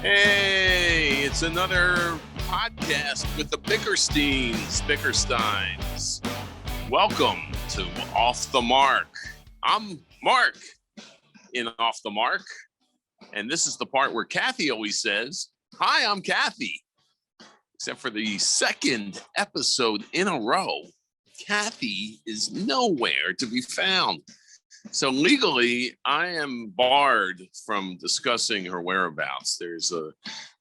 Hey, it's another podcast with the Bickersteins. Welcome to Off the Mark. I'm Mark in Off the Mark, and this is the part where Kathy always says, "Hi, I'm Kathy." Except for the second episode in a row, Kathy is nowhere to be found. So legally, I am barred from discussing her whereabouts. There's a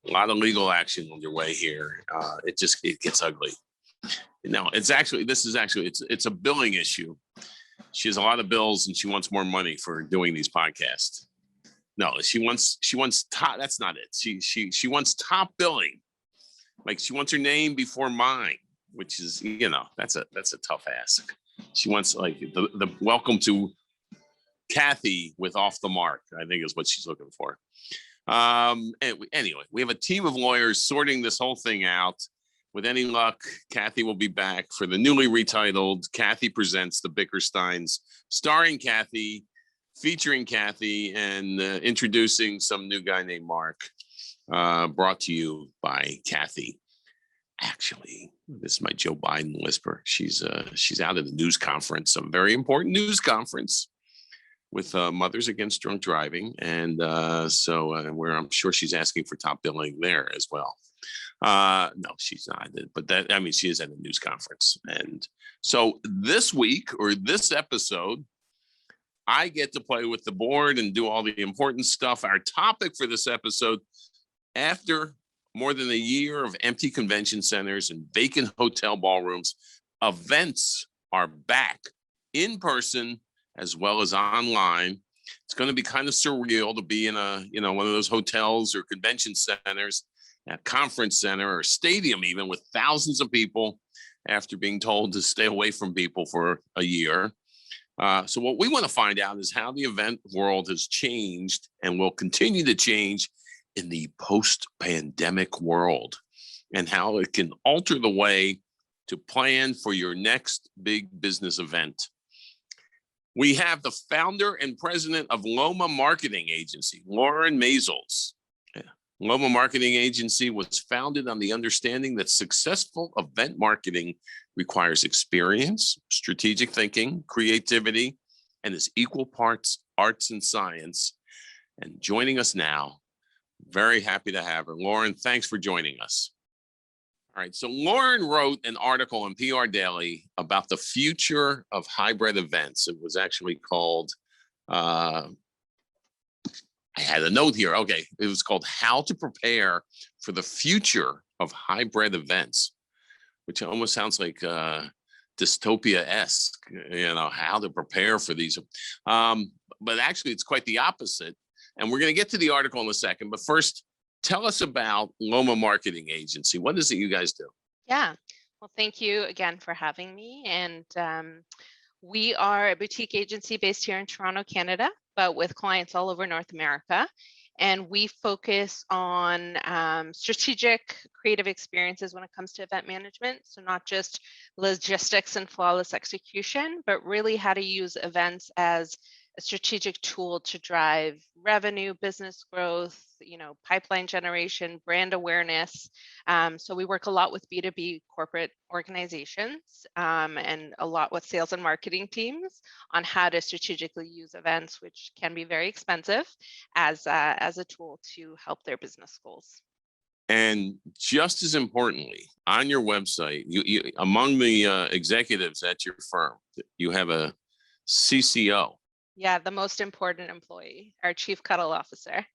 lot of legal action underway here. It gets ugly. No, it's a billing issue. She has a lot of bills and she wants more money for doing these podcasts. No, she wants top. That's not it. She wants top billing. Like she wants her name before mine, which is, that's a tough ask. She wants like the welcome to Kathy with Off the Mark, I think is what she's looking for. Anyway, we have a team of lawyers sorting this whole thing out. With any luck, Kathy will be back for the newly retitled Kathy Presents the Bickersteins, starring Kathy, featuring Kathy, and introducing some new guy named Mark, brought to you by Kathy. Actually, this is my Joe Biden whisper. She's out at the news conference, a very important news conference with Mothers Against Drunk Driving. And where I'm sure she's asking for top billing there as well. No, she's not. But she is at a news conference. And so this week or this episode, I get to play with the board and do all the important stuff. Our topic for this episode, after more than a year of empty convention centers and vacant hotel ballrooms, events are back in person as well as online. It's going to be kind of surreal to be in one of those hotels or convention centers, a conference center or stadium even, with thousands of people after being told to stay away from people for a year. So what we want to find out is how the event world has changed and will continue to change in the post-pandemic world, and how it can alter the way to plan for your next big business event. We have the founder and president of LOMA Marketing Agency, Loren Maisels. LOMA Marketing Agency was founded on the understanding that successful event marketing requires experience, strategic thinking, creativity, and is equal parts arts and science. And joining us now, very happy to have her. Loren, thanks for joining us. All right, so Loren wrote an article in PR Daily about the future of hybrid events. It was actually called, I had a note here. Okay, it was called How to Prepare for the Future of Hybrid Events, which almost sounds like dystopia-esque, how to prepare for these. But actually, it's quite the opposite. And we're going to get to the article in a second. But first, tell us about LOMA Marketing Agency. What is it you guys do? Yeah. Well, thank you again for having me. And we are a boutique agency based here in Toronto, Canada, but with clients all over North America. And we focus on strategic creative experiences when it comes to event management. So not just logistics and flawless execution, but really how to use events as a strategic tool to drive revenue, business growth, pipeline generation, brand awareness. So we work a lot with B2B corporate organizations and a lot with sales and marketing teams on how to strategically use events, which can be very expensive, as a tool to help their business goals. And just as importantly, on your website, you among the executives at your firm, you have a CCO. Yeah, the most important employee, our chief cuddle officer.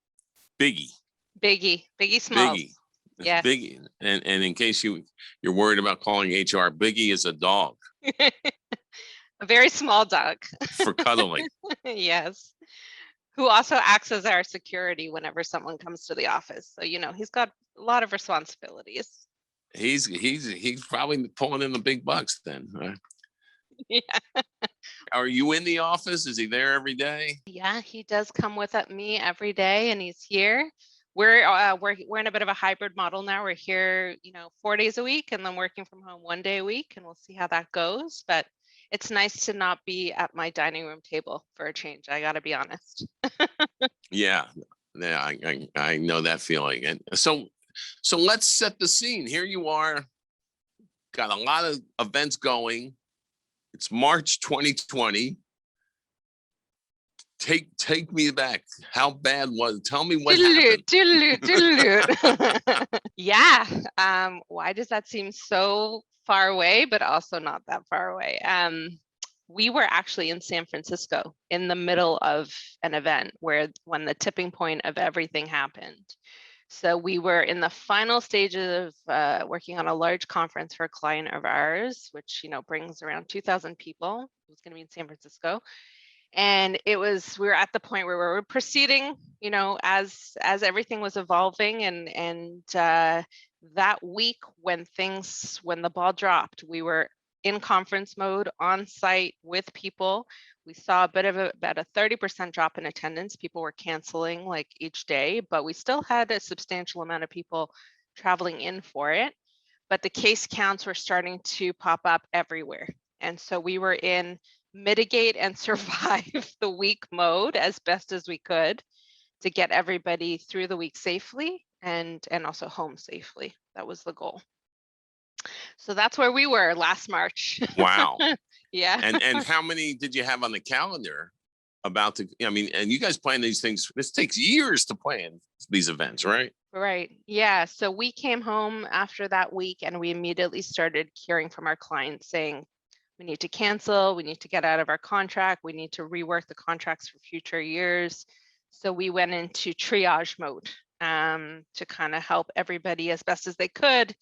Biggie Smalls. Biggie. Yes. Biggie. And in case you're worried about calling HR, Biggie is a dog. A very small dog. For cuddling. Yes. Who also acts as our security whenever someone comes to the office. So, he's got a lot of responsibilities. He's probably pulling in the big bucks then. Right? Yeah. Are you in the office? Is he there every day? Yeah, he does come with me every day, and he's here. We're in a bit of a hybrid model now. We're here, 4 days a week, and then working from home 1 day a week, and we'll see how that goes. But it's nice to not be at my dining room table for a change. I got to be honest. Yeah. Yeah, I know that feeling. And so let's set the scene. Here you are, got a lot of events going. It's March 2020. Take me back. How bad was? Tell me what happened. Yeah. Why does that seem so far away, but also not that far away? We were actually in San Francisco in the middle of an event when the tipping point of everything happened. So we were in the final stages of working on a large conference for a client of ours, which brings around 2,000 people. It was going to be in San Francisco, and we were at the point where we were proceeding, as everything was evolving, and that week when the ball dropped, we were in conference mode on site with people. We saw about a 30% drop in attendance. People were canceling like each day, but we still had a substantial amount of people traveling in for it. But the case counts were starting to pop up everywhere. And so we were in mitigate and survive the week mode as best as we could to get everybody through the week safely and also home safely. That was the goal. So that's where we were last March. Wow. Yeah. And how many did you have on the calendar about to, I mean, and you guys plan these things, this takes years to plan these events, right? Right. Yeah. So we came home after that week and we immediately started hearing from our clients saying, we need to cancel, we need to get out of our contract, we need to rework the contracts for future years. So we went into triage mode to kind of help everybody as best as they could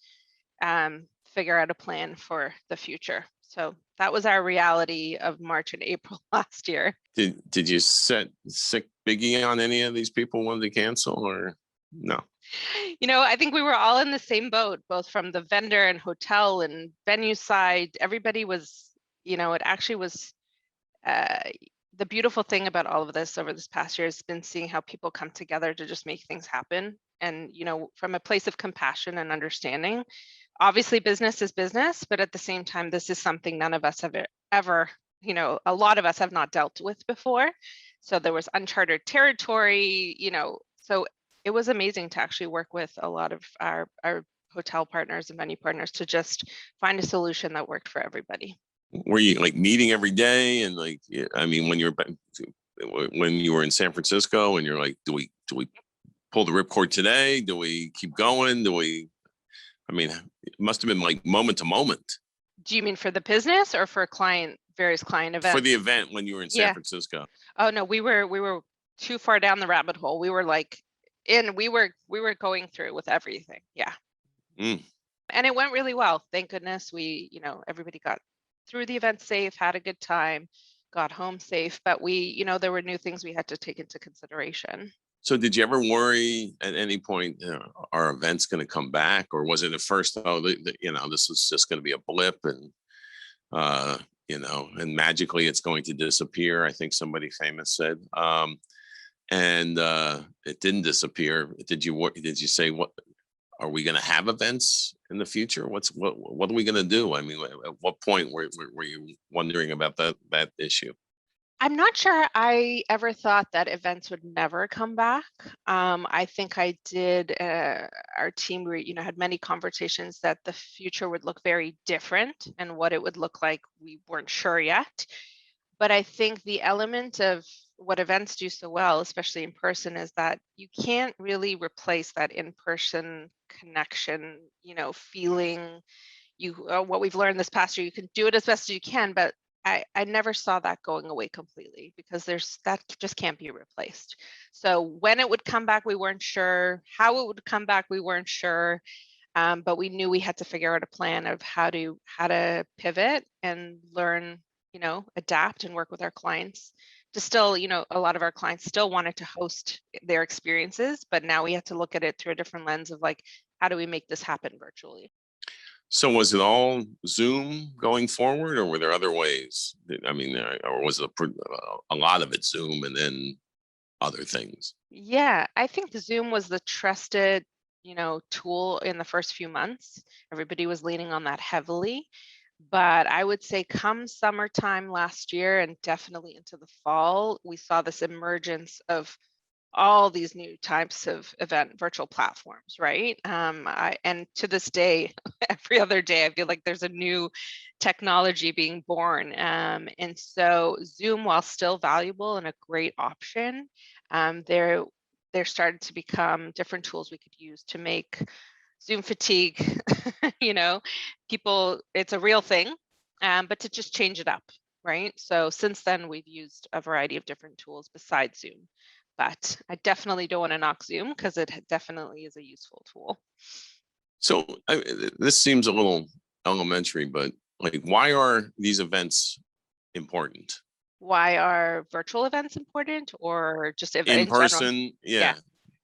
figure out a plan for the future. So that was our reality of March and April last year. Did you set sick biggie on any of these people wanted to cancel or no? I think we were all in the same boat, both from the vendor and hotel and venue side. Everybody was, it actually was the beautiful thing about all of this over this past year has been seeing how people come together to just make things happen. And, from a place of compassion and understanding. Obviously, business is business, but at the same time, this is something none of us have ever, a lot of us have not dealt with before. So there was uncharted territory, so it was amazing to actually work with a lot of our hotel partners and venue partners to just find a solution that worked for everybody. Were you like meeting every day? And like, I mean, when you were in San Francisco and you're like, do we pull the ripcord today? Do we keep going? I mean, it must have been like moment to moment. Do you mean for the business or for various client events? For the event when you were in San Francisco. Oh no, we were too far down the rabbit hole. We were like we were going through with everything. Yeah. And it went really well. Thank goodness everybody got through the event safe, had a good time, got home safe, but there were new things we had to take into consideration. So did you ever worry at any point, are events going to come back, or was it at first, this is just going to be a blip and, and magically it's going to disappear? I think somebody famous said, and it didn't disappear. Did you say, what are we going to have events in the future? What are we going to do? I mean, at what point were you wondering about that issue? I'm not sure I ever thought that events would never come back. I think I did. Our team, had many conversations that the future would look very different, and what it would look like, we weren't sure yet. But I think the element of what events do so well, especially in person, is that you can't really replace that in-person connection, feeling. What we've learned this past year, you can do it as best as you can, but I never saw that going away completely, because that just can't be replaced. So when it would come back, we weren't sure. How it would come back, we weren't sure. But we knew we had to figure out a plan of how to pivot and learn, adapt and work with our clients to still, a lot of our clients still wanted to host their experiences, but now we had to look at it through a different lens of like, how do we make this happen virtually? So was it all Zoom going forward, or were there other ways? I mean, or was it a lot of it Zoom and then other things? Yeah, I think Zoom was the trusted, tool in the first few months. Everybody was leaning on that heavily. But I would say come summertime last year and definitely into the fall, we saw this emergence of all these new types of event virtual platforms, right? And to this day, every other day, I feel like there's a new technology being born. And so Zoom, while still valuable and a great option, there started to become different tools we could use to make Zoom fatigue, people, it's a real thing, but to just change it up, right? So since then, we've used a variety of different tools besides Zoom, but I definitely don't want to knock Zoom because it definitely is a useful tool. So this seems a little elementary, but like, why are these events important? Why are virtual events important, or just In in general? person, yeah.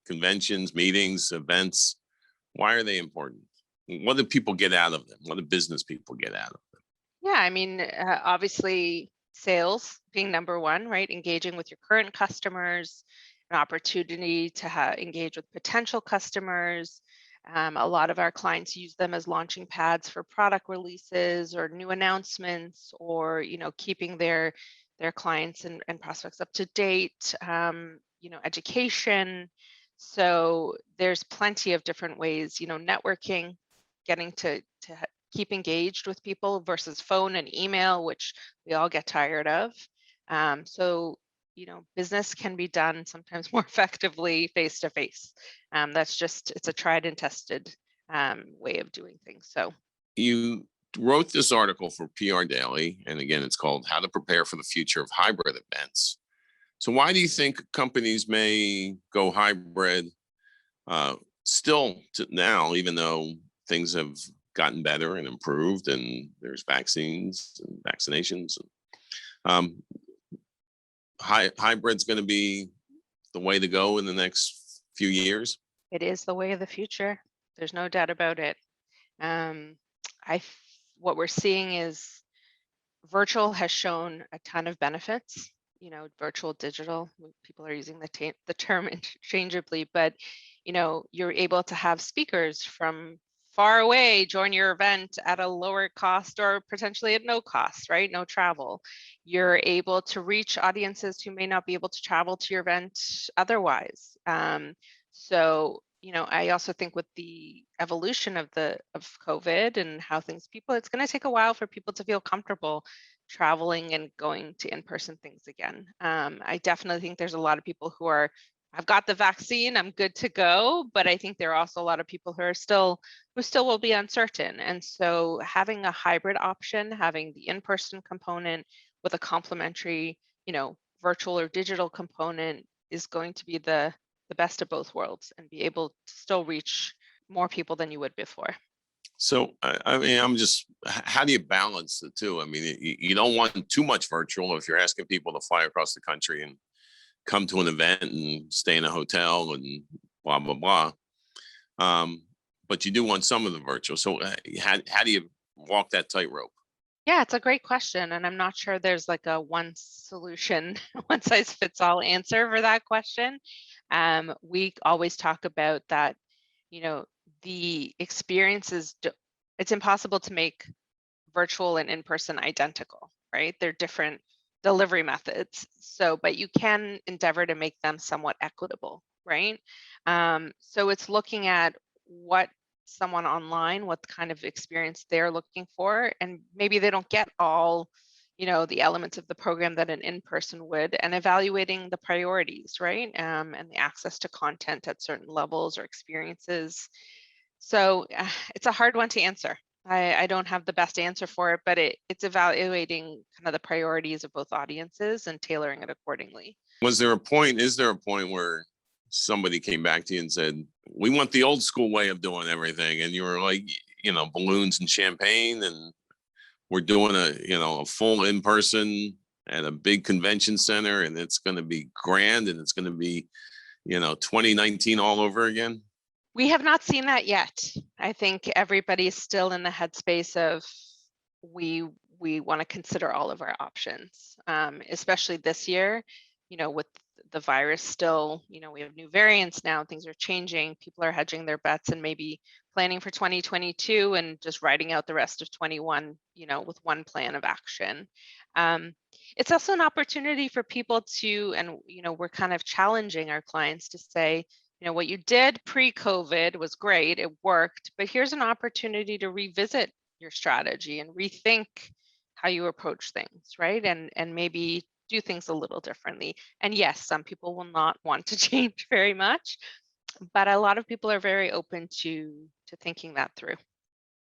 Conventions, meetings, events. Why are they important? What do people get out of them? What do business people get out of them? Yeah, I mean, obviously sales being number one, right? Engaging with your current customers, an opportunity to engage with potential customers. A lot of our clients use them as launching pads for product releases or new announcements, or keeping their clients and prospects up to date. Education. So there's plenty of different ways. Networking, getting to keep engaged with people versus phone and email, which we all get tired of. So, business can be done sometimes more effectively face to face. It's a tried and tested way of doing things. So You wrote this article for PR Daily, and again, it's called How to Prepare for the Future of Hybrid Events. So why do you think companies may go hybrid still to now, even though things have gotten better and improved and there's vaccines and vaccinations? Hybrid's going to be the way to go in the next few years? it is the way of the future. There's no doubt about it. What we're seeing is virtual has shown a ton of benefits. Virtual, digital, people are using the term interchangeably, but you're able to have speakers from far away join your event at a lower cost or potentially at no cost, right? No travel. You're able to reach audiences who may not be able to travel to your event otherwise. So I also think with the evolution of COVID and how it's going to take a while for people to feel comfortable traveling and going to in-person things again. I definitely think there's a lot of people who I've got the vaccine, I'm good to go, but I think there are also a lot of people who still will be uncertain. And so having a hybrid option, having the in-person component with a complementary, virtual or digital component is going to be the best of both worlds and be able to still reach more people than you would before. So, I mean, how do you balance the two? I mean, you don't want too much virtual if you're asking people to fly across the country and come to an event and stay in a hotel and blah, blah, blah. But you do want some of the virtual. So how do you walk that tightrope? Yeah, it's a great question. And I'm not sure there's like a one solution, one size fits all answer for that question. We always talk about that, the experiences, it's impossible to make virtual and in-person identical, right? They're different delivery methods. So, but you can endeavor to make them somewhat equitable, right? So it's looking at what someone online, what kind of experience they're looking for, and maybe they don't get all, the elements of the program that an in-person would, and evaluating the priorities, right? And the access to content at certain levels or experiences. So it's a hard one to answer. I don't have the best answer for it, but it's evaluating kind of the priorities of both audiences and tailoring it accordingly. Is there a point where somebody came back to you and said, we want the old school way of doing everything? And you were like, balloons and champagne, and we're doing a full in-person at a big convention center, and it's going to be grand, and it's going to be, 2019 all over again? We have not seen that yet. I think everybody's still in the headspace of we want to consider all of our options, especially this year, with the virus still, we have new variants now, things are changing, people are hedging their bets and maybe planning for 2022 and just writing out the rest of 21, with one plan of action. It's also an opportunity for people to, and we're kind of challenging our clients to say, what you did pre-COVID was great, it worked, but here's an opportunity to revisit your strategy and rethink how you approach things, right? And maybe do things a little differently. And yes, some people will not want to change very much, but a lot of people are very open to thinking that through.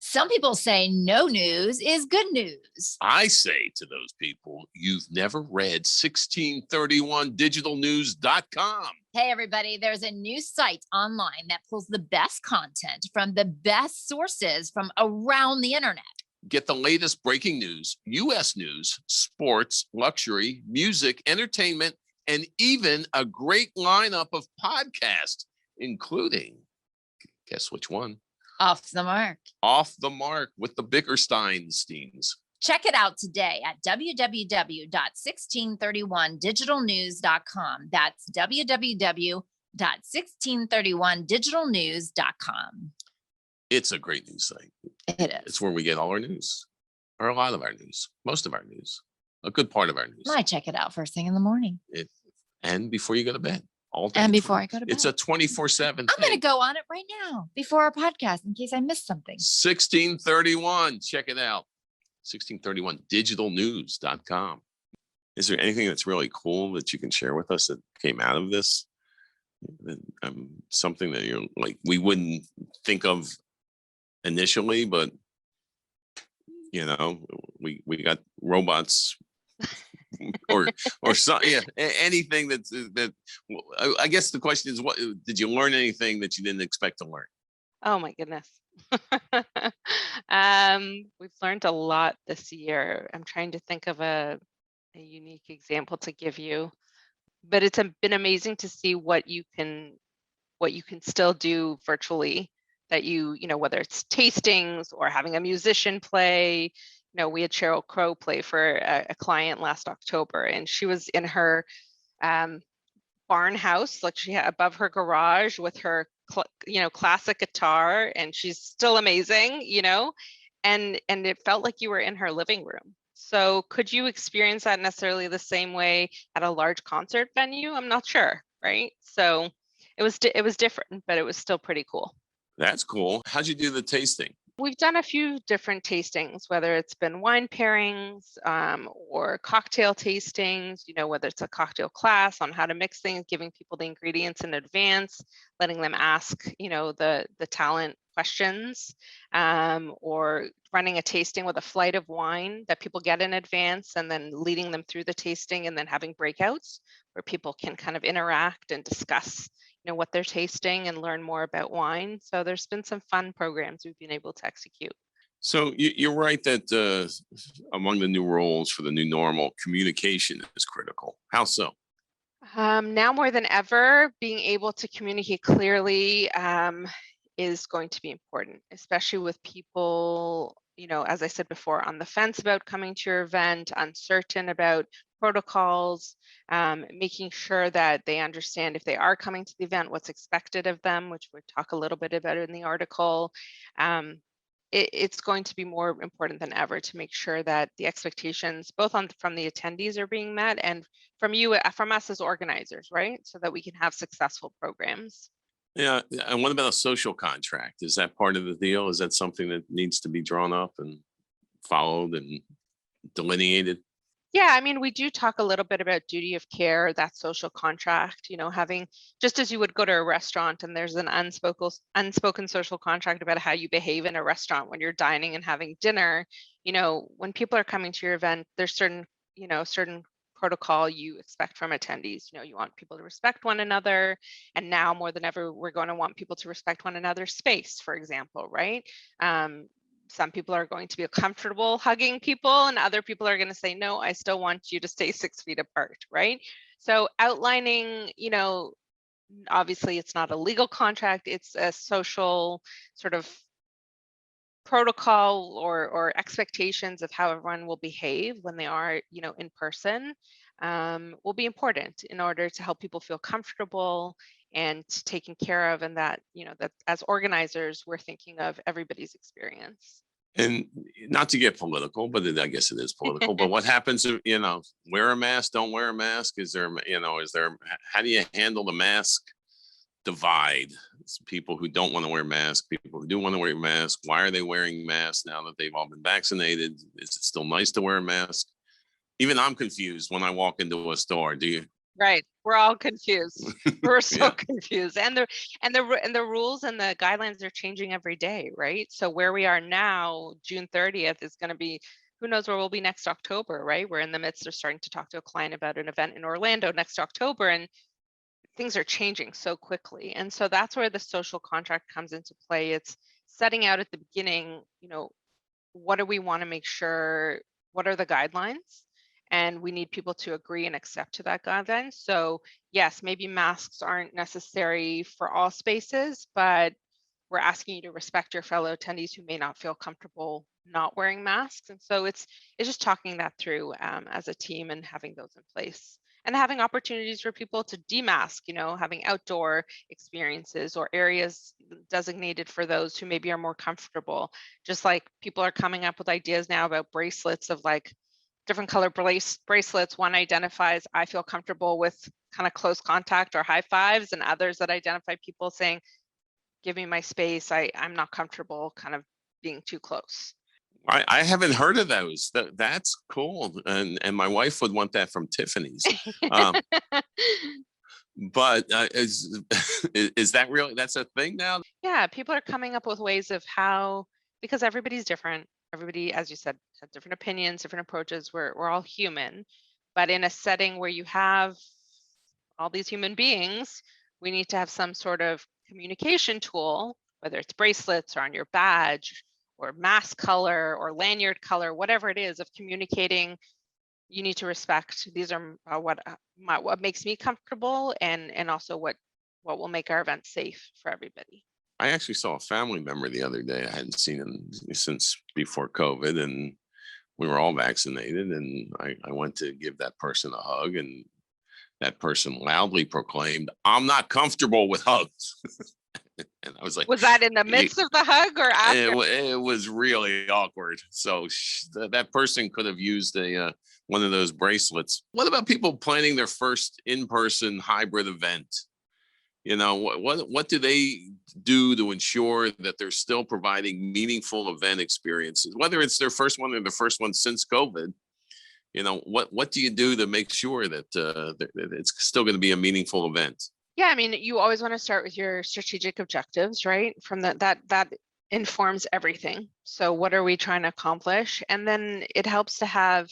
Some people say no news is good news. I say to those people, you've never read 1631digitalnews.com. Hey, everybody, there's a new site online that pulls the best content from the best sources from around the internet. Get the latest breaking news, U.S. news, sports, luxury, music, entertainment, and even a great lineup of podcasts, including, guess which one? Off the Mark. Off the Mark with the Bickersteinsteins. Check it out today at www.1631digitalnews.com. That's www.1631digitalnews.com. It's a great news site. It is. It's where we get all our news, or a lot of our news, most of our news, a good part of our news. I check it out first thing in the morning. And before you go to bed. All day. And before I go to bed. It's a 24/7 I'm going to go on it right now before our podcast in case I missed something. 1631. Check it out. 1631digitalnews.com. Is there anything that's really cool that you can share with us that came out of this? Something that you're like, we wouldn't think of initially, but we got robots or something. Yeah, anything that I guess the question is, what did you learn? Anything that you didn't expect to learn? Oh my goodness. We've learned a lot this year. I'm trying to think of a unique example to give you, but it's been amazing to see what you can still do virtually, that whether it's tastings or having a musician play. We had Sheryl Crow play for a client last October, and she was in her barn house, like she had above her garage with her classic guitar, and she's still amazing, and it felt like you were in her living room. So could you experience that necessarily the same way at a large concert venue? I'm not sure, right? So it was different, but it was still pretty cool. That's cool. How'd you do the tasting? We've done a few different tastings, whether it's been wine pairings or cocktail tastings, whether it's a cocktail class on how to mix things, giving people the ingredients in advance, letting them ask, the talent questions, or running a tasting with a flight of wine that people get in advance and then leading them through the tasting, and then having breakouts where people can kind of interact and discuss what they're tasting and learn more about wine. So there's been some fun programs we've been able to execute. So you're right that among the new roles for the new normal, communication is critical. How so? Now more than ever, being able to communicate clearly is going to be important, especially with people, as I said before, on the fence about coming to your event, uncertain about protocols, making sure that they understand if they are coming to the event, what's expected of them, which we'll talk a little bit about in the article. It's going to be more important than ever to make sure that the expectations, both from the attendees, are being met, and from us as organizers, right? So that we can have successful programs. Yeah. And what about a social contract? Is that part of the deal? Is that something that needs to be drawn up and followed and delineated? Yeah, I mean, we do talk a little bit about duty of care, that social contract, having, just as you would go to a restaurant and there's an unspoken social contract about how you behave in a restaurant when you're dining and having dinner. When people are coming to your event, there's certain protocol you expect from attendees. You want people to respect one another, and now more than ever, we're going to want people to respect one another's space, for example, right? Some people are going to be comfortable hugging people, and other people are going to say, no, I still want you to stay 6 feet apart, right? So outlining, obviously it's not a legal contract, it's a social sort of protocol or expectations of how everyone will behave when they are, in person, will be important in order to help people feel comfortable and taken care of, and that, that as organizers, we're thinking of everybody's experience. And not to get political, but I guess it is political. But what happens if, wear a mask, don't wear a mask? Is there, how do you handle the mask divide? It's people who don't want to wear masks, people who do want to wear masks. Why are they wearing masks now that they've all been vaccinated? Is it still nice to wear a mask? Even I'm confused when I walk into a store. Do you? Right. We're all confused. We're so Yeah. confused. And the rules and the guidelines are changing every day, right? So where we are now, June 30th is going to be, who knows where we'll be next October, right? We're in the midst of starting to talk to a client about an event in Orlando next October, and things are changing so quickly. And so that's where the social contract comes into play. It's setting out at the beginning, what do we want to make sure, what are the guidelines? And we need people to agree and accept to that guideline. So yes, maybe masks aren't necessary for all spaces, but we're asking you to respect your fellow attendees who may not feel comfortable not wearing masks. And so it's just talking that through as a team and having those in place. And having opportunities for people to demask, having outdoor experiences or areas designated for those who maybe are more comfortable. Just like people are coming up with ideas now about bracelets of like different color bracelets. One identifies, I feel comfortable with kind of close contact or high fives, and others that identify people saying, give me my space. I'm not comfortable kind of being too close. I haven't heard of those. That's cool. And my wife would want that from Tiffany's. But is that really, that's a thing now? Yeah, people are coming up with ways of how, because everybody's different. Everybody, as you said, has different opinions, different approaches. We're all human. But in a setting where you have all these human beings, we need to have some sort of communication tool, whether it's bracelets or on your badge or mask color or lanyard color, whatever it is, of communicating. You need to respect. These are what makes me comfortable, and also what will make our event safe for everybody. I actually saw a family member the other day. I hadn't seen him since before COVID, and we were all vaccinated. And I went to give that person a hug, and that person loudly proclaimed, "I'm not comfortable with hugs." And I was like, was that in the midst of the hug or after? It was really awkward. So that person could have used one of those bracelets. What about people planning their first in-person hybrid event? What do they do to ensure that they're still providing meaningful event experiences, whether it's their first one or the first one since COVID? What do you do to make sure that it's still going to be a meaningful event? Yeah, I mean, you always want to start with your strategic objectives, right? From that informs everything. So what are we trying to accomplish? And then it helps to have,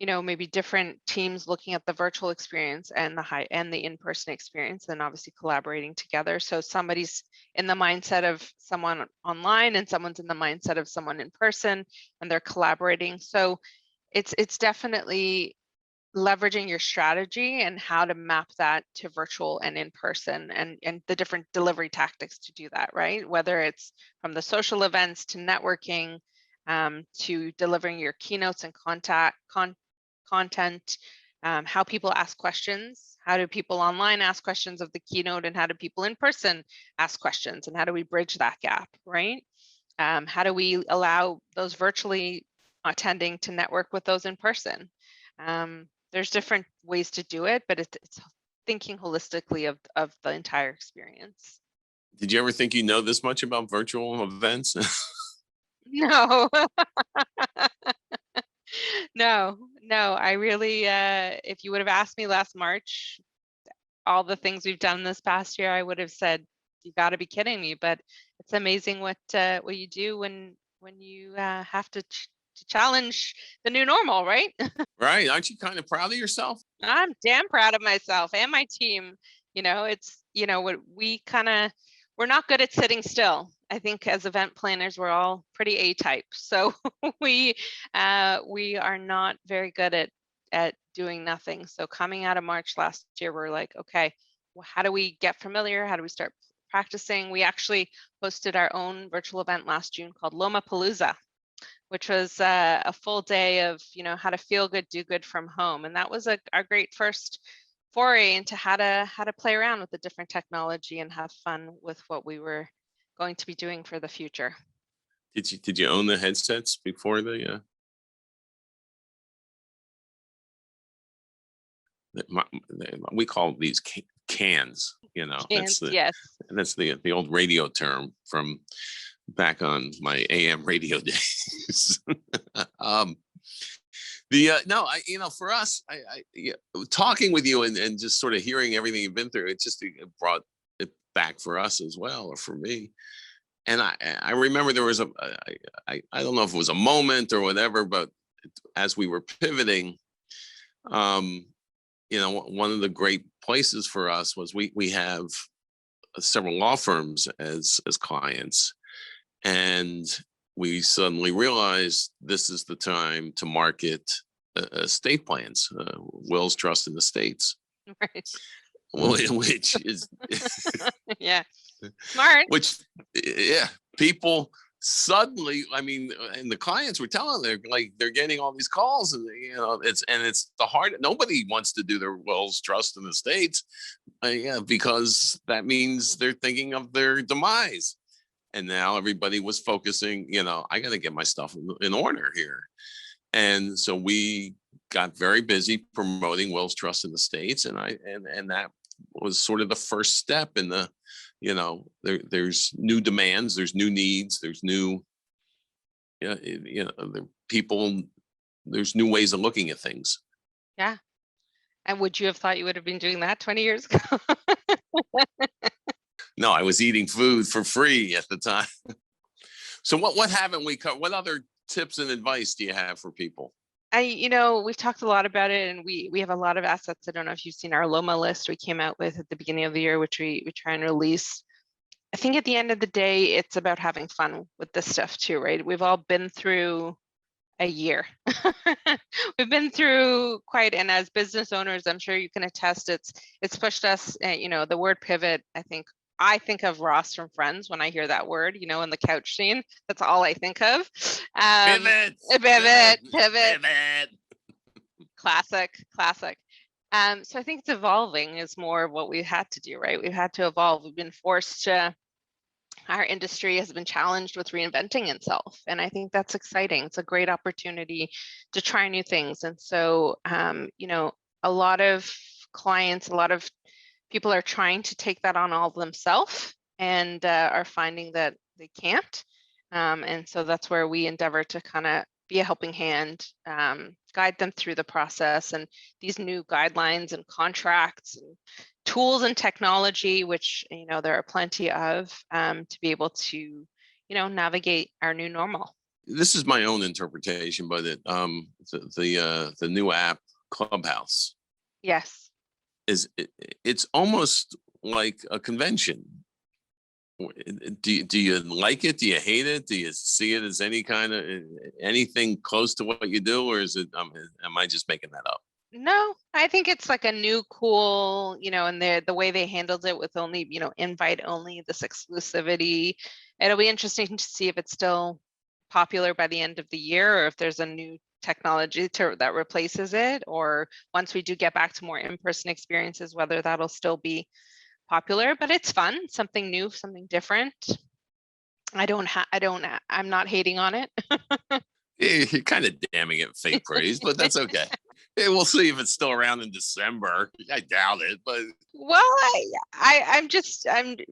maybe different teams looking at the virtual experience and the in-person experience, and obviously collaborating together. So somebody's in the mindset of someone online and someone's in the mindset of someone in person, and they're collaborating. So it's definitely leveraging your strategy and how to map that to virtual and in person, and the different delivery tactics to do that, right? Whether it's from the social events to networking, to delivering your keynotes and content, how people ask questions. How do people online ask questions of the keynote, and how do people in person ask questions, and how do we bridge that gap, right? How do we allow those virtually attending to network with those in person? There's different ways to do it, but it's thinking holistically of the entire experience. Did you ever think you know this much about virtual events? No. No. I really, if you would have asked me last March, all the things we've done this past year, I would have said, you got to be kidding me. But it's amazing what you do when you have to challenge the new normal, right? Right. Aren't you kind of proud of yourself? I'm damn proud of myself and my team. It's, what we're not good at sitting still. I think as event planners, we're all pretty A-type. So we are not very good at doing nothing. So coming out of March last year, we're like, okay, well, how do we get familiar? How do we start practicing? We actually hosted our own virtual event last June called LOMA Palooza, which was a full day of, how to feel good, do good from home. And that was our great first foray into how to play around with the different technology and have fun with what we were going to be doing for the future. Did you own the headsets before we call these cans, Chance, yes. that's the old radio term from back on my AM radio days. No, for us, talking with you and just sort of hearing everything you've been through, it brought it back for us as well, or for me. And I remember there was I don't know if it was a moment or whatever, but as we were pivoting, one of the great places for us was we have several law firms as clients, and we suddenly realized this is the time to market estate plans, wills, trust, and estates. Right. Which is yeah, smart. Which, yeah, people suddenly, and the clients were telling, they're getting all these calls, and it's the hard. Nobody wants to do their wills, trust, and estates, because that means they're thinking of their demise. And now everybody was focusing, I got to get my stuff in order here. And so we got very busy promoting wills, trust, and estates, and that was sort of the first step in the, there's new demands, there's new needs, there's new, people, there's new ways of looking at things. Yeah. And would you have thought you would have been doing that 20 years ago? No, I was eating food for free at the time. So what haven't we covered? What other tips and advice do you have for people? We've talked a lot about it, and we have a lot of assets. I don't know if you've seen our LOMA list we came out with at the beginning of the year, which we try and release. I think at the end of the day, it's about having fun with this stuff too, right? We've all been through a year. We've been through quite, and as business owners, I'm sure you can attest, it's pushed us, the word pivot, I think of Ross from Friends when I hear that word, in the couch scene. That's all I think of. Pivot. Classic. So I think it's evolving is more of what we've had to do, right? We've had to evolve. We've been forced to, our industry has been challenged with reinventing itself. And I think that's exciting. It's a great opportunity to try new things. And so, a lot of clients, a lot of people are trying to take that on all themselves, and are finding that they can't. And so that's where we endeavor to kind of be a helping hand, guide them through the process, and these new guidelines and contracts and tools and technology, which there are plenty of, to be able to navigate our new normal. This is my own interpretation, but the new app Clubhouse, yes, it's almost like a convention. Do you like it? Do you hate it? Do you see it as anything close to what you do, or is it? Am I just making that up? No, I think it's like a new cool, and the way they handled it with only, invite only, this exclusivity. It'll be interesting to see if it's still popular by the end of the year, or if there's a new technology that replaces it, or once we do get back to more in-person experiences, whether that'll still be popular. But it's fun, something new, something different. I'm not hating on it. You're kind of damning it fake praise, but that's okay. We'll see if it's still around in December. I doubt it, but well, I'm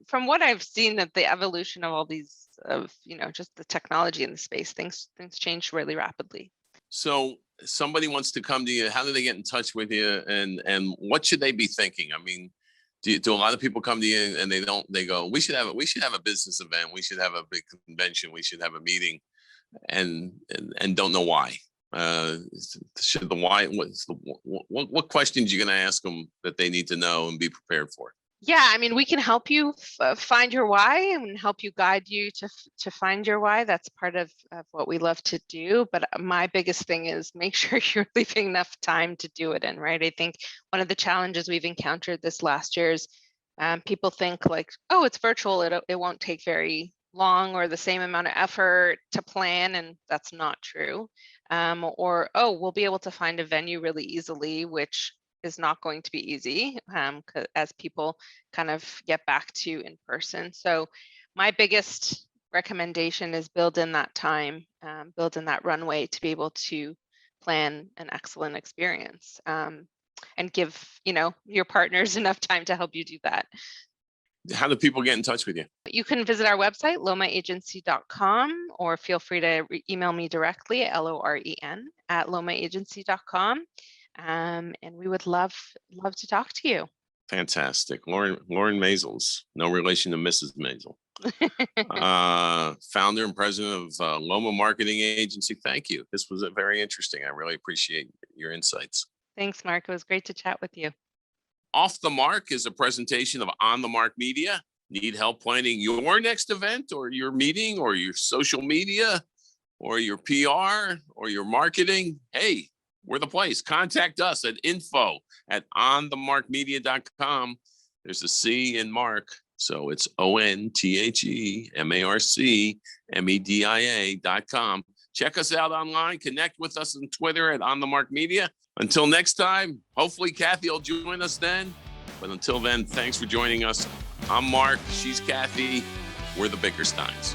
from what I've seen of the evolution of all these, of just the technology in the space, things change really rapidly. So somebody wants to come to you. How do they get in touch with you, and what should they be thinking? I mean, do a lot of people come to you and they go, we should have a business event, we should have a big convention, we should have a meeting, and don't know why? Should the why? What questions you're going to ask them that they need to know and be prepared for? Yeah, I mean, we can help you find your why and help you guide you to find your why. That's part of what we love to do. But my biggest thing is make sure you're leaving enough time to do it in, right? I think one of the challenges we've encountered this last year is people think like, oh, it's virtual, it won't take very long or the same amount of effort to plan, and that's not true. Or, oh, we'll be able to find a venue really easily, which is not going to be easy as people kind of get back to in person. So my biggest recommendation is build in that time, build in that runway to be able to plan an excellent experience, and give, your partners enough time to help you do that. How do people get in touch with you? You can visit our website, lomaagency.com, or feel free to email me directly at loren@lomaagency.com. And we would love to talk to you. Fantastic. Loren Maisels, no relation to Mrs. Maisel. Founder and president of LOMA Marketing Agency. Thank you. This was very interesting. I really appreciate your insights. Thanks, Mark. It was great to chat with you. Off the Mark is a presentation of On the Mark Media. Need help planning your next event or your meeting or your social media or your PR or your marketing? Hey, we're the place. Contact us at info@onthemarkmedia.com. There's a C in Mark, so it's ONTHEMARCMEDIA.com. Check us out online. Connect with us on Twitter at On the Mark Media. Until next time, hopefully Kathy will join us then. But until then, thanks for joining us. I'm Mark. She's Kathy. We're the Bickersteins.